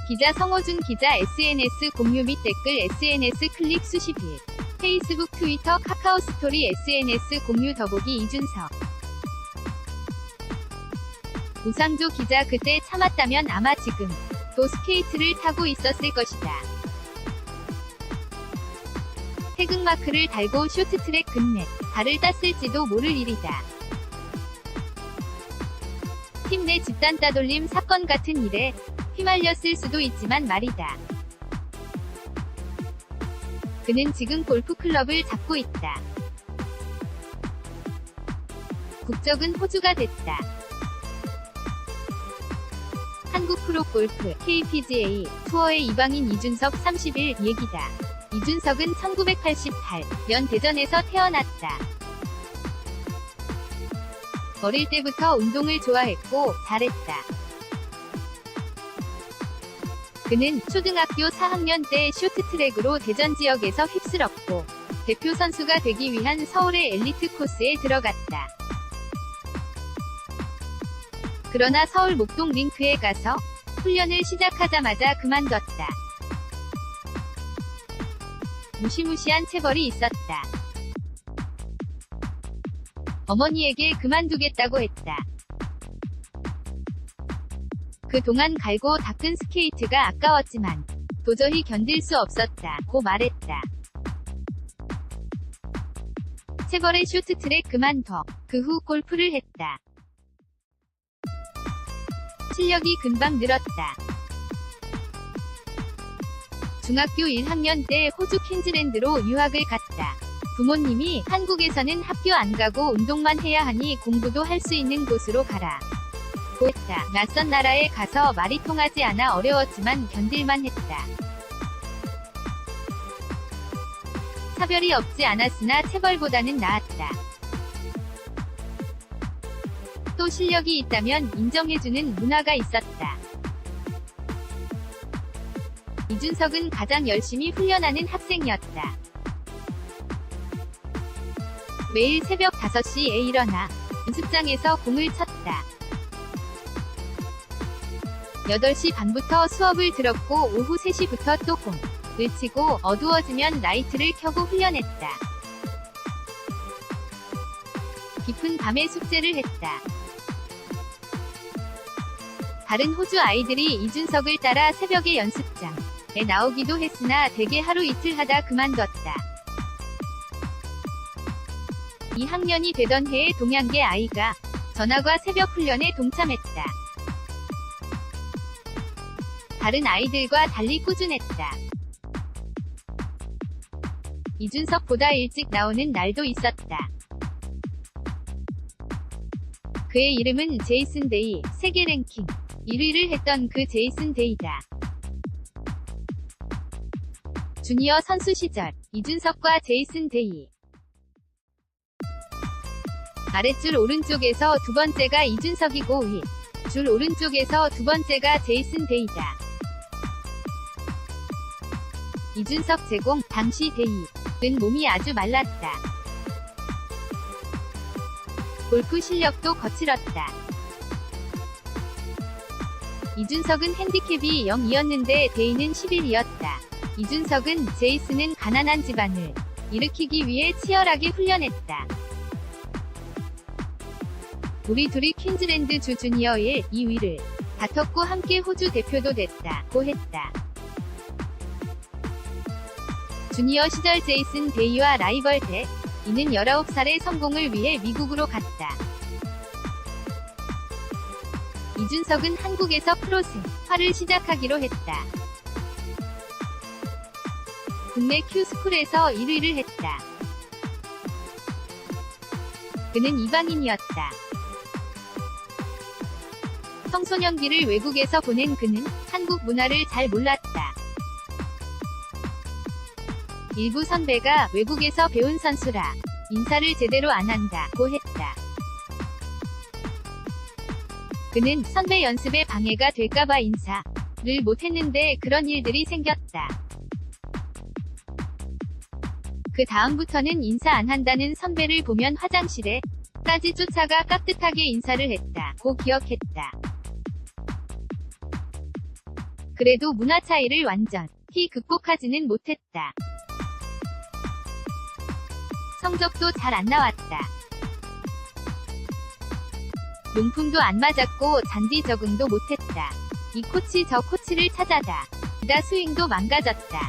기자 성호준 기자 SNS 공유 및 댓글 SNS 클릭 수십 일. 페이스북, 트위터, 카카오 스토리 SNS 공유 더보기 이준석. 우상조 기자 그때 참았다면 아마 지금 도 스케이트를 타고 있었을 것이다. 태극마크를 달고 쇼트트랙 끝내 발을 땄을지도 모를 일이다. 팀 내 집단 따돌림 사건 같은 일에 휘말렸을 수도 있지만 말이다. 그는 지금 골프클럽을 잡고 있다. 국적은 호주가 됐다. 한국 프로골프 KPGA 투어의 이방인 이준석 30일 얘기다. 이준석은 1988년 대전에서 태어났다. 어릴 때부터 운동을 좋아했고 잘했다. 그는 초등학교 4학년 때 쇼트트랙으로 대전 지역에서 휩쓸었고 대표 선수가 되기 위한 서울의 엘리트 코스에 들어갔다. 그러나 서울 목동 링크에 가서 훈련을 시작하자마자 그만뒀다. 무시무시한 체벌이 있었다. 어머니에게 그만두겠다고 했다. 그동안 갈고 닦은 스케이트가 아까웠지만 도저히 견딜 수 없었다고 말했다. 체벌의 쇼트트랙 그만둬. 그 후 골프를 했다. 실력이 금방 늘었다. 중학교 1학년 때 호주 퀸즐랜드로 유학을 갔다. 부모님이 한국에서는 학교 안 가고 운동만 해야 하니 공부도 할 수 있는 곳으로 가라. 고 했다. 낯선 나라에 가서 말이 통하지 않아 어려웠지만 견딜만 했다. 차별이 없지 않았으나 체벌보다는 나았다. 또 실력이 있다면 인정해주는 문화가 있었다. 이준석은 가장 열심히 훈련하는 학생이었다. 매일 새벽 5시에 일어나 연습장에서 공을 쳤다. 8시 반부터 수업을 들었고 오후 3시부터 또 공을 치고 어두워지면 라이트를 켜고 훈련했다. 깊은 밤에 숙제를 했다. 다른 호주 아이들이 이준석을 따라 새벽에 연습장에 나오기도 했으나 대개 하루 이틀 하다 그만뒀다. 2학년이 되던 해에 동양계 아이가 전학과 새벽 훈련에 동참했다. 다른 아이들과 달리 꾸준했다. 이준석보다 일찍 나오는 날도 있었다. 그의 이름은 제이슨 데이, 세계 랭킹 1위를 했던 그 제이슨 데이다. 주니어 선수 시절, 이준석과 제이슨 데이. 아랫줄 오른쪽에서 두 번째가 이준석이고 위 줄 오른쪽에서 두 번째가 제이슨 데이다. 이준석 제공, 당시 데이는 몸이 아주 말랐다. 골프 실력도 거칠었다. 이준석은 핸디캡이 0이었는데 데이는 11이었다. 이준석은 제이슨은 가난한 집안을 일으키기 위해 치열하게 훈련했다. 우리 둘이 퀸즐랜드 주 주니어 1, 2위를 다퉜고 함께 호주 대표도 됐다고 했다. 주니어 시절 제이슨 데이와 라이벌 대 이는 19살의 성공을 위해 미국으로 갔다. 이준석은 한국에서 프로 생활을 시작하기로 했다. 국내 Q스쿨에서 1위를 했다. 그는 이방인이었다. 청소년기를 외국에서 보낸 그는 한국 문화를 잘 몰랐다. 일부 선배가 외국에서 배운 선수라 인사를 제대로 안 한다고 했다. 그는 선배 연습에 방해가 될까봐 인사를 못했는데 그런 일들이 생겼다. 그 다음부터는 인사 안 한다는 선배를 보면 화장실에까지 쫓아가 깍듯하게 인사를 했다고 기억했다. 그래도 문화 차이를 완전히 극복하지는 못했다. 성적도 잘 안 나왔다. 용품도 안 맞았고 잔디 적응도 못했다. 이 코치 저 코치를 찾아다 스윙도 망가졌다.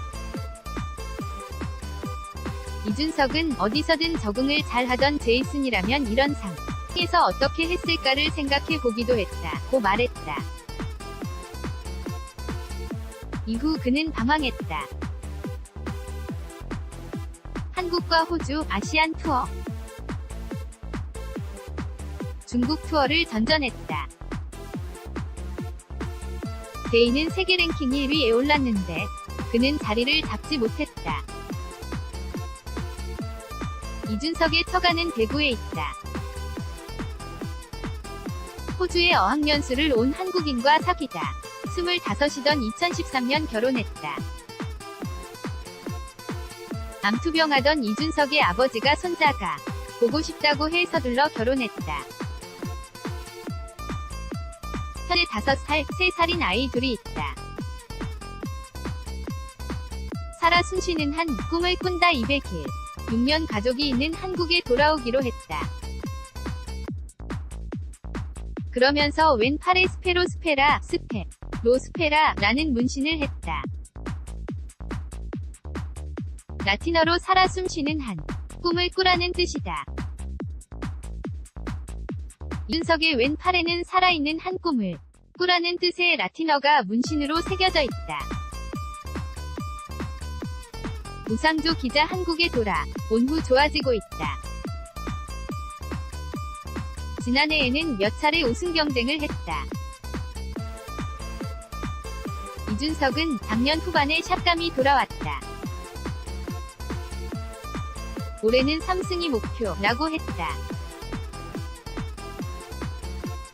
이준석은 어디서든 적응을 잘하던 제이슨이라면 이런 상황에서 어떻게 했을까를 생각해 보기도 했다. 고 말했다. 이후 그는 방황했다. 한국과 호주 아시안 투어, 중국 투어를 전전했다. 데이는 세계 랭킹 1위에 올랐는데 그는 자리를 잡지 못했다. 이준석의 처가는 대구에 있다. 호주에 어학연수를 온 한국인과 사귀다 25이던 2013년 결혼했다. 암투병하던 이준석의 아버지가 손자가 보고 싶다고 해 서둘러 결혼했다. 현재 5살, 3살인 아이 둘이 있다. 살아 숨쉬는 한 꿈을 꾼다 200일. 6년 가족이 있는 한국에 돌아오기로 했다. 그러면서 왼팔에 스페로스페라라는 문신을 했다. 라틴어로 살아 숨쉬는 한 꿈을 꾸라는 뜻이다. 이준석의 왼팔에는 살아있는 한 꿈을 꾸라는 뜻의 라틴어가 문신으로 새겨져 있다. 우상조 기자 한국에 돌아온 후 좋아지고 있다. 지난해에는 몇 차례 우승 경쟁을 했다. 이준석은 작년 후반에 샷감이 돌아왔다. 올해는 3승이 목표라고 했다.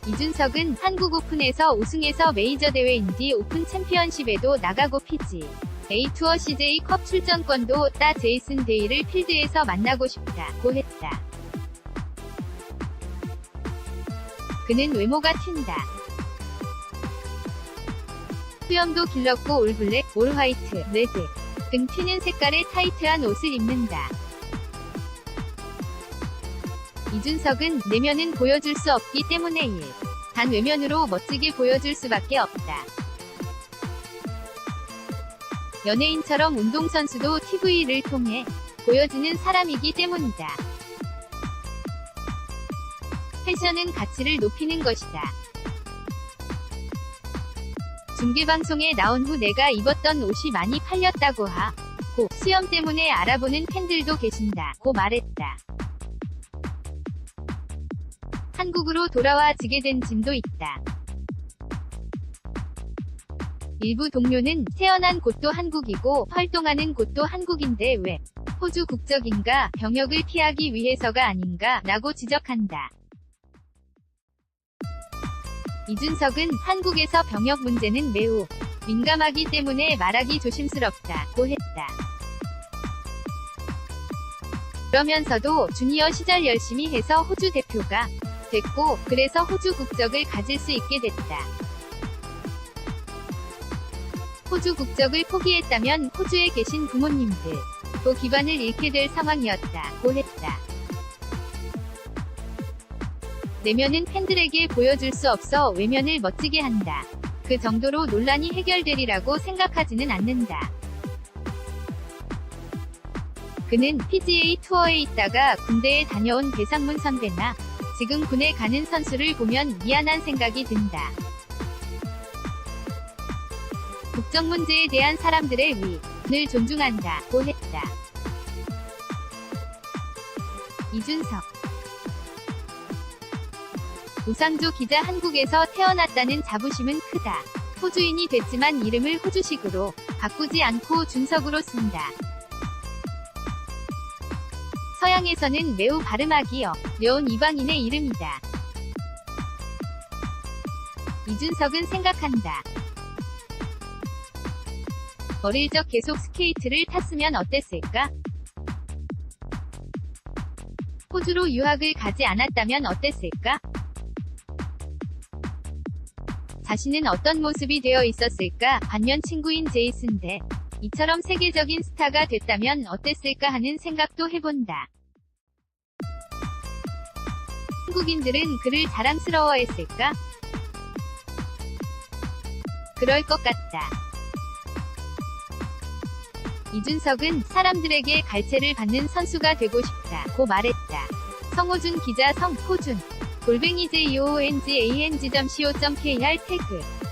이준석은 한국 오픈에서 우승해서 메이저 대회 인디 오픈 챔피언십에도 나가고 PGA 투어 CJ 컵 출전권도 따 제이슨 데이를 필드에서 만나고 싶다고 했다. 그는 외모가 튄다. 수염도 길렀고 올 블랙, 올 화이트, 레드 등 튀는 색깔의 타이트한 옷을 입는다. 이준석은 내면은 보여줄 수 없기 때문에 단 외면으로 멋지게 보여줄 수밖에 없다. 연예인처럼 운동선수도 TV를 통해 보여주는 사람이기 때문이다. 패션은 가치를 높이는 것이다. 중계방송에 나온 후 내가 입었던 옷이 많이 팔렸다고 하고 수염 때문에 알아보는 팬들도 계신다고 말했다. 한국으로 돌아와 지게 된 짐도 있다. 일부 동료는 태어난 곳도 한국이고 활동하는 곳도 한국인데 왜 호주 국적인가, 병역을 피하기 위해서가 아닌가 라고 지적한다. 이준석은 한국에서 병역 문제는 매우 민감하기 때문에 말하기 조심스럽다고 했다. 그러면서도 주니어 시절 열심히 해서 호주 대표가 됐고 그래서 호주 국적을 가질 수 있게 됐다. 호주 국적을 포기했다면 호주에 계신 부모님들도 기반을 잃게 될 상황이었다고 했다. 내면은 팬들에게 보여줄 수 없어 외면을 멋지게 한다. 그 정도로 논란이 해결되리라고 생각하지는 않는다. 그는 PGA 투어에 있다가 군대에 다녀온 배상문 선배나 지금 군에 가는 선수를 보면 미안한 생각이 든다. 국적 문제에 대한 사람들의 위를 존중한다고 했다. 이준석 우상조 기자 한국에서 태어났다는 자부심은 크다. 호주인이 됐지만 이름을 호주식으로 바꾸지 않고 준석으로 쓴다. 서양에서는 매우 발음하기 어려운 이방인의 이름이다. 이준석은 생각한다. 어릴 적 계속 스케이트를 탔으면 어땠을까? 호주로 유학을 가지 않았다면 어땠을까? 자신은 어떤 모습이 되어 있었을까? 반면 친구인 제이슨 대 이처럼 세계적인 스타가 됐다면 어땠을까 하는 생각도 해본다. 한국인들은 그를 자랑스러워했을까? 그럴 것 같다. 이준석은 사람들에게 갈채를 받는 선수가 되고 싶다 고 말했다. 성호준 기자. 성호준 @joongang.co.kr 태그